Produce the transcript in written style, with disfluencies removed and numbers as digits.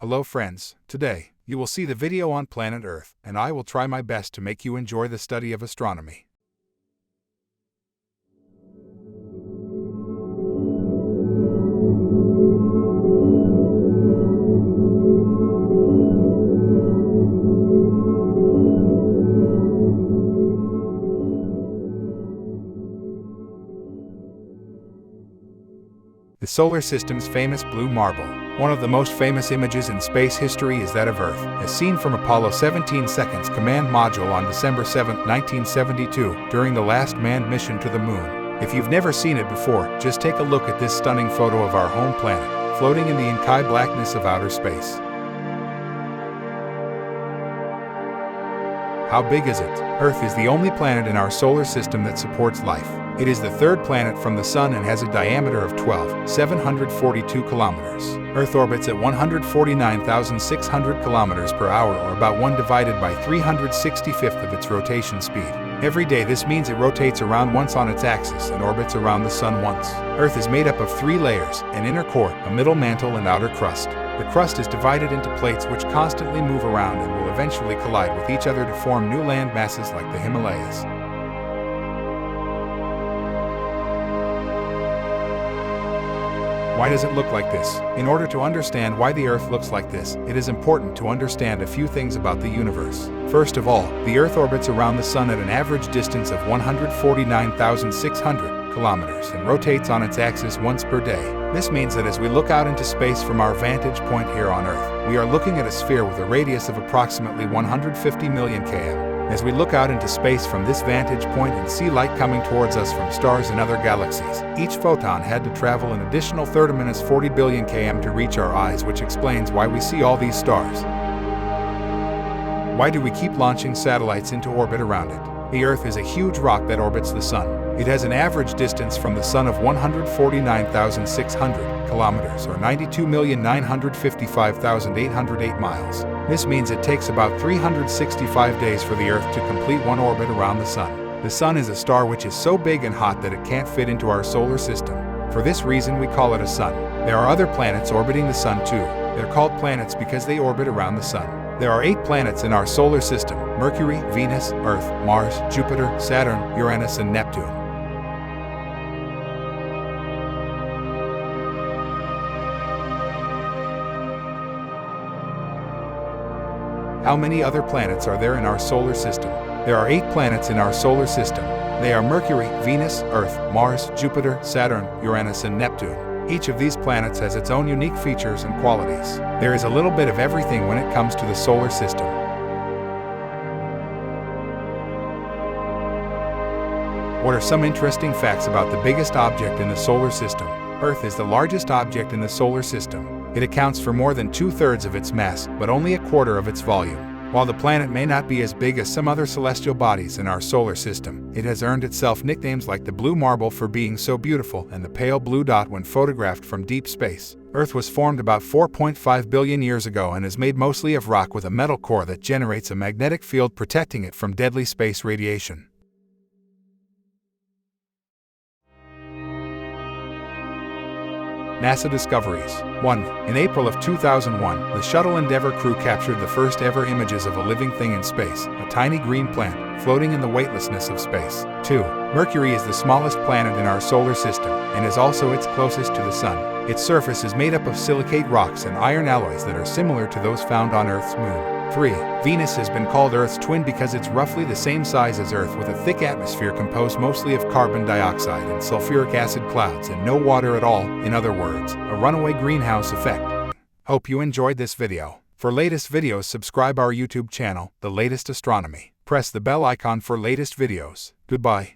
Hello friends, today, you will see the video on planet Earth, and I will try my best to make you enjoy the study of astronomy. The solar system's famous blue marble. One of the most famous images in space history is that of Earth, as seen from Apollo 17's command module on December 7, 1972, during the last manned mission to the Moon. If you've never seen it before, just take a look at this stunning photo of our home planet, floating in the inky blackness of outer space. How big is it? Earth is the only planet in our solar system that supports life. It is the third planet from the Sun and has a diameter of 12,742 kilometers. Earth orbits at 149,600 kilometers per hour, or about 1 divided by 365th of its rotation speed. Every day this means it rotates around once on its axis and orbits around the Sun once. Earth is made up of 3 layers, an inner core, a middle mantle, and outer crust. The crust is divided into plates which constantly move around and will eventually collide with each other to form new land masses like the Himalayas. Why does it look like this? In order to understand why the Earth looks like this, it is important to understand a few things about the universe. First of all, the Earth orbits around the Sun at an average distance of 149,600 kilometers and rotates on its axis once per day. This means that as we look out into space from our vantage point here on Earth, we are looking at a sphere with a radius of approximately 150 million km. As we look out into space from this vantage point and see light coming towards us from stars and other galaxies, each photon had to travel an additional 40 billion km to reach our eyes, which explains why we see all these stars. Why do we keep launching satellites into orbit around it? The Earth is a huge rock that orbits the Sun. It has an average distance from the Sun of 149,600 kilometers, or 92,955,808 miles. This means it takes about 365 days for the Earth to complete one orbit around the Sun. The Sun is a star which is so big and hot that it can't fit into our solar system. For this reason we call it a sun. There are other planets orbiting the Sun too. They're called planets because they orbit around the Sun. There are 8 planets in our solar system: Mercury, Venus, Earth, Mars, Jupiter, Saturn, Uranus, and Neptune. How many other planets are there in our solar system? There are 8 planets in our solar system. They are Mercury, Venus, Earth, Mars, Jupiter, Saturn, Uranus, and Neptune. Each of these planets has its own unique features and qualities. There is a little bit of everything when it comes to the solar system. What are some interesting facts about the biggest object in the solar system? Earth is the largest object in the solar system. It accounts for more than 2/3 of its mass, but only 1/4 of its volume. While the planet may not be as big as some other celestial bodies in our solar system, it has earned itself nicknames like the blue marble for being so beautiful and the pale blue dot when photographed from deep space. Earth was formed about 4.5 billion years ago and is made mostly of rock with a metal core that generates a magnetic field protecting it from deadly space radiation. NASA discoveries. 1. In April of 2001, the Shuttle Endeavour crew captured the first ever images of a living thing in space, a tiny green plant, floating in the weightlessness of space. 2. Mercury is the smallest planet in our solar system, and is also its closest to the Sun. Its surface is made up of silicate rocks and iron alloys that are similar to those found on Earth's moon. 3. Venus has been called Earth's twin because it's roughly the same size as Earth, with a thick atmosphere composed mostly of carbon dioxide and sulfuric acid clouds and no water at all, in other words, a runaway greenhouse effect. Hope you enjoyed this video. For latest videos, subscribe our YouTube channel, The Latest Astronomy. Press the bell icon for latest videos. Goodbye.